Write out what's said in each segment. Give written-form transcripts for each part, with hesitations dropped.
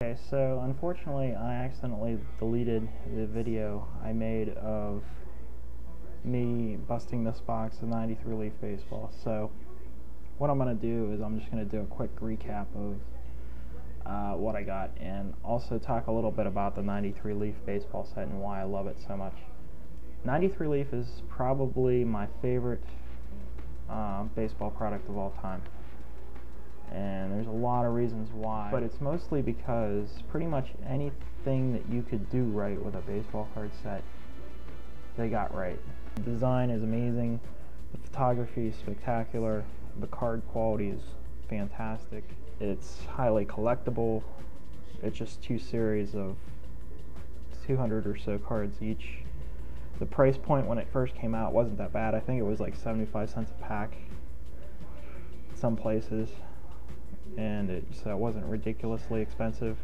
Okay, so unfortunately I accidentally deleted the video I made of me busting this box of 93 Leaf Baseball. So what I'm going to do is I'm just going to do a quick recap of what I got, and also talk a little bit about the 93 Leaf Baseball set and why I love it so much. 93 Leaf is probably my favorite baseball product of all time. And there's a lot of reasons why, but it's mostly because pretty much anything that you could do right with a baseball card set, they got right. The design is amazing, the photography is spectacular, the card quality is fantastic, it's highly collectible. It's just two series of 200 or so cards each. The price point when it first came out wasn't that bad. I think it was like 75 cents a pack some places, and so it wasn't ridiculously expensive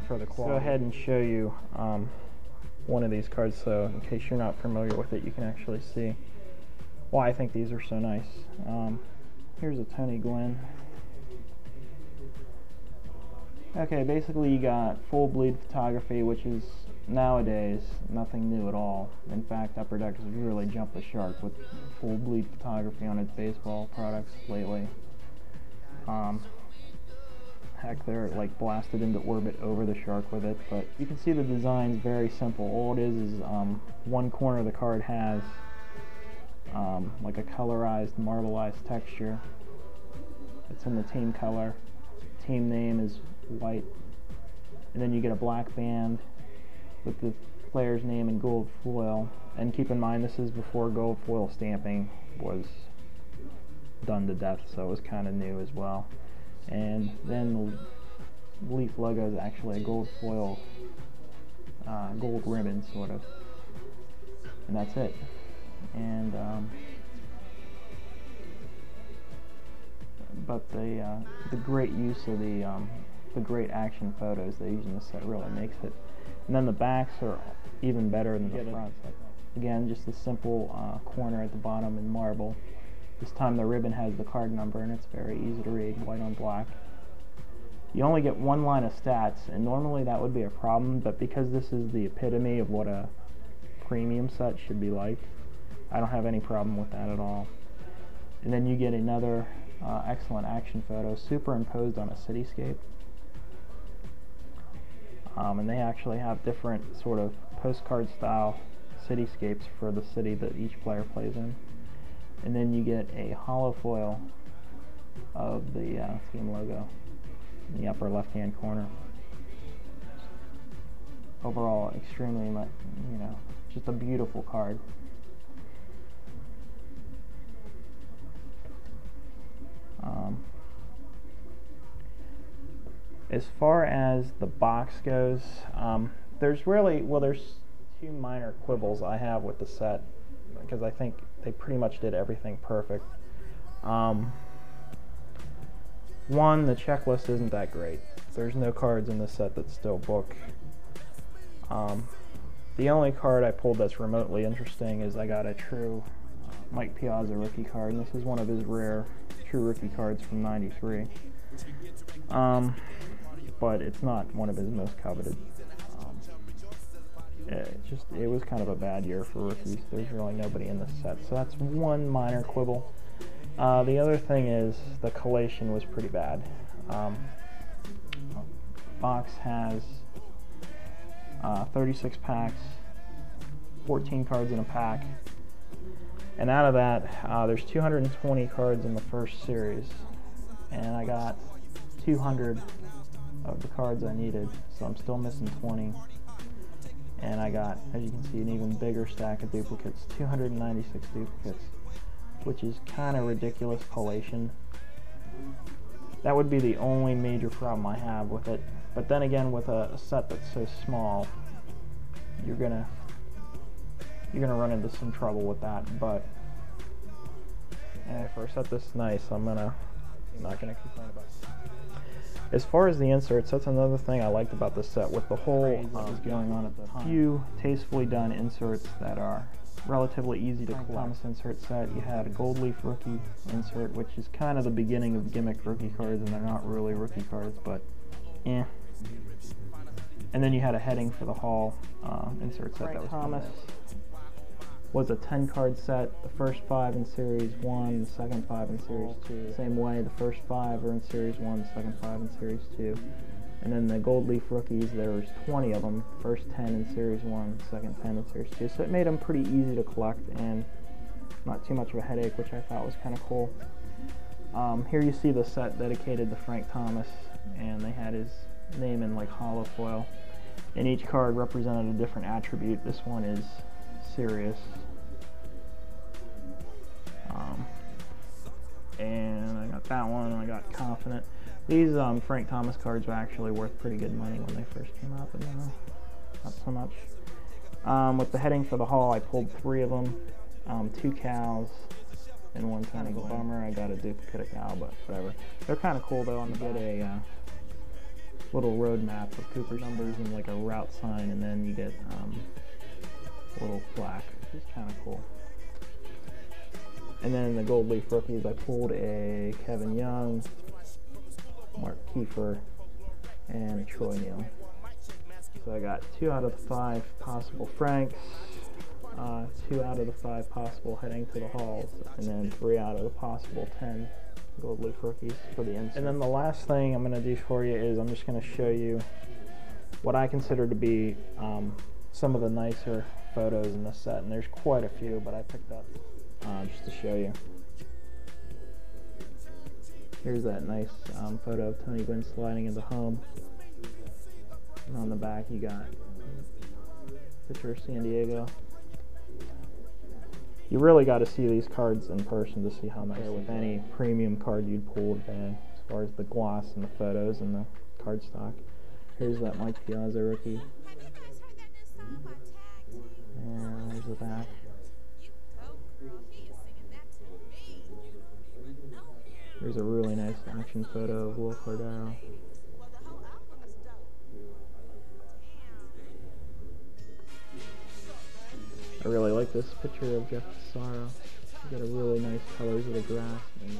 for the quality. Go ahead and show you one of these cards, so in case you're not familiar with it, you can actually see why I think these are so nice. Here's a Tony Gwynn. Okay, basically you got full bleed photography, which is nowadays nothing new at all. In fact, Upper Deck has really jumped the shark with full bleed photography on its baseball products lately. Heck, they're like blasted into orbit over the shark with it, but you can see the design's very simple. All it is one corner of the card has like a colorized, marbleized texture. It's in the team color. Team name is white, and then you get a black band with the player's name in gold foil. And keep in mind, this is before gold foil stamping was done to death, so it was kind of new as well. And then the Leaf logo is actually a gold foil, gold ribbon sort of, and that's it. And but the great use of the great action photos they use in the set really makes it. And then the backs are even better than the fronts. Again, just a simple corner at the bottom in marble. This time the ribbon has the card number, and it's very easy to read, white on black. You only get one line of stats, and normally that would be a problem, but because this is the epitome of what a premium set should be like, I don't have any problem with that at all. And then you get another excellent action photo superimposed on a cityscape. And they actually have different sort of postcard style cityscapes for the city that each player plays in. And then you get a hollow foil of the team logo in the upper left hand corner. Overall, extremely, just a beautiful card. As far as the box goes, there's two minor quibbles I have with the set, because I think they pretty much did everything perfect. One, the checklist isn't that great. There's no cards in this set that still book. The only card I pulled that's remotely interesting is I got a true Mike Piazza rookie card, and this is one of his rare true rookie cards from '93. But it's not one of his most coveted. It was kind of a bad year for rookies. There's really nobody in this set, so that's one minor quibble. The other thing is the collation was pretty bad. Box has 36 packs, 14 cards in a pack, and out of that, there's 220 cards in the first series, and I got 200 of the cards I needed, so I'm still missing 20. And I got, as you can see, an even bigger stack of duplicates, 296 duplicates, which is kind of ridiculous collation. That would be the only major problem I have with it. But then again, with a set that's so small, you're gonna run into some trouble with that. But for a set this nice, I'm not gonna complain about it. As far as the inserts, that's another thing I liked about this set, with the whole going on at the time. Few tastefully done inserts that are relatively easy to collect. Thomas insert set, you had a Gold Leaf rookie insert, which is kind of the beginning of gimmick rookie cards, and they're not really rookie cards, but Yeah. And then you had a heading for the Hall insert set that was Thomas. Was a 10-card set. The first 5 in Series 1, the second 5 in Series 2. Same way, the first 5 are in Series 1, the second 5 in Series 2. And then the Gold Leaf rookies, there was 20 of them. First 10 in Series 1, second 10 in Series 2. So it made them pretty easy to collect and not too much of a headache, which I thought was kind of cool. Here you see the set dedicated to Frank Thomas, and they had his name in like hollow foil. And each card represented a different attribute. This one is Serious. And I got that one, and I got Confident. These Frank Thomas cards were actually worth pretty good money when they first came out, but now not so much. With the heading for the Hall, I pulled 3 of them, 2 cows and 1 tiny bummer. I got a duplicate of cow, but whatever. They're kind of cool though. I'm gonna get a little road map with Cooper's numbers and like a route sign, and then you get a little plaque, which is kind of cool. And then in the Gold Leaf rookies, I pulled a Kevin Young, Mark Kiefer, and Troy Neal. So I got 2 out of the 5 possible Franks, 2 out of the 5 possible heading to the Halls, and then 3 out of the possible 10 Gold Leaf rookies for the insert. And then the last thing I'm going to do for you is I'm just going to show you what I consider to be some of the nicer photos in this set, and there's quite a few, but I picked up just to show you. Here's that nice photo of Tony Gwynn sliding into home, and on the back you got a picture of San Diego. You really got to see these cards in person to see how nice with any premium card you'd pull today, as far as the gloss and the photos and the card stock. Here's that Mike Piazza rookie. And there's the back. Here's a really nice action photo of Will Cordero. I really like this picture of Jeff Pissarro. You got a really nice colors of the grass, and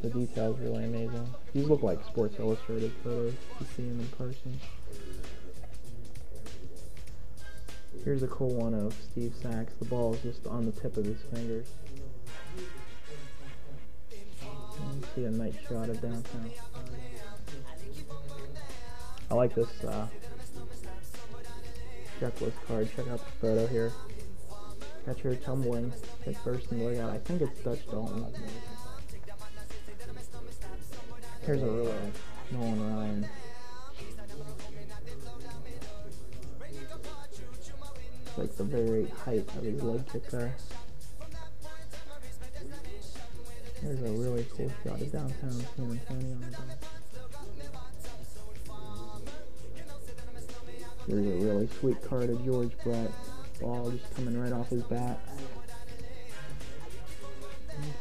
the details really amazing. These look like Sports Illustrated photos if you see them in person. Here's a cool one of Steve Sachs. The ball is just on the tip of his fingers. And you see a nice shot of downtown. I like this checklist card. Check out the photo here. Catcher tumbling, hit first in the dugout. I think it's Dutch Dalton. Here's a really Nolan Ryan. It's like the very height of his leg kick there. Here's a really cool shot of downtown San Antonio on the back. Here's a really sweet card of George Brett. Ball just coming right off his bat.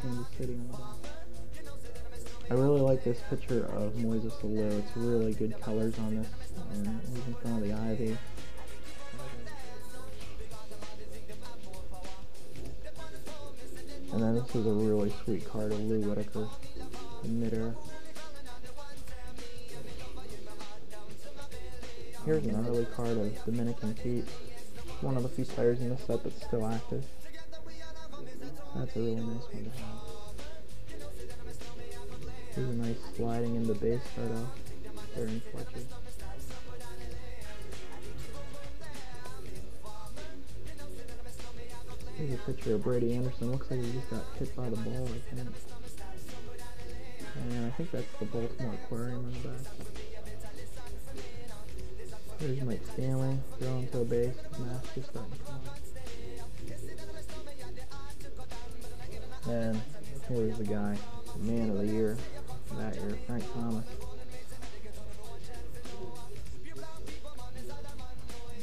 Kansas City on the back. I really like this picture of Moises Alou. It's really good colors on this, and he's in front of the ivy. And then this is a really sweet card of Lou Whitaker in midair. Here's an early card of Dominican Pete. One of the few players in this set that's still active. That's a really nice one to have. Here's a nice sliding into base photo. Darren Fletcher. Here's a picture of Brady Anderson. Looks like he just got hit by the ball, I think. And I think that's the Baltimore Aquarium on the back. Here's Mike Stanley, throwing to a base, mask just starting to come on. And here's the guy, the man of the year, that year, Frank Thomas.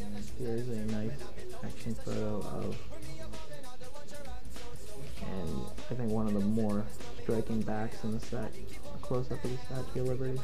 And here's a nice action photo of, and I think one of the more striking backs in the set, a close-up of the Statue of Liberty.